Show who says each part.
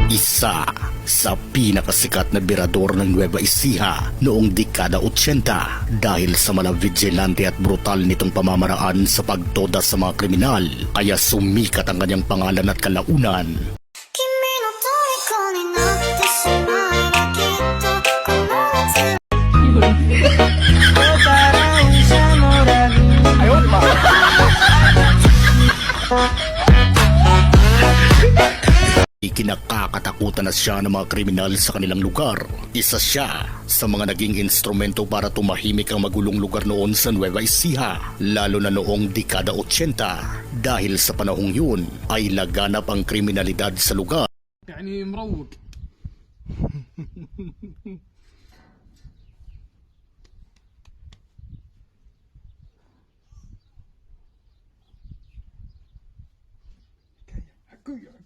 Speaker 1: Isa sa pinakasikat na birador ng Nueva Ecija noong dekada 80 dahil sa mala vigilante at brutal nitong pamamaraan sa pagtoda sa mga kriminal, kaya sumikat ang kanyang pangalan at kalaunan. Ikinakakatakutan na siya ng mga kriminal sa kanilang lugar. Isa siya sa mga naging instrumento para tumahimik ang magulong lugar noon sa Nueva Ecija, lalo na noong dekada 80 dahil sa panahong yun ay laganap ang kriminalidad sa lugar.
Speaker 2: يعني مروق. حكوية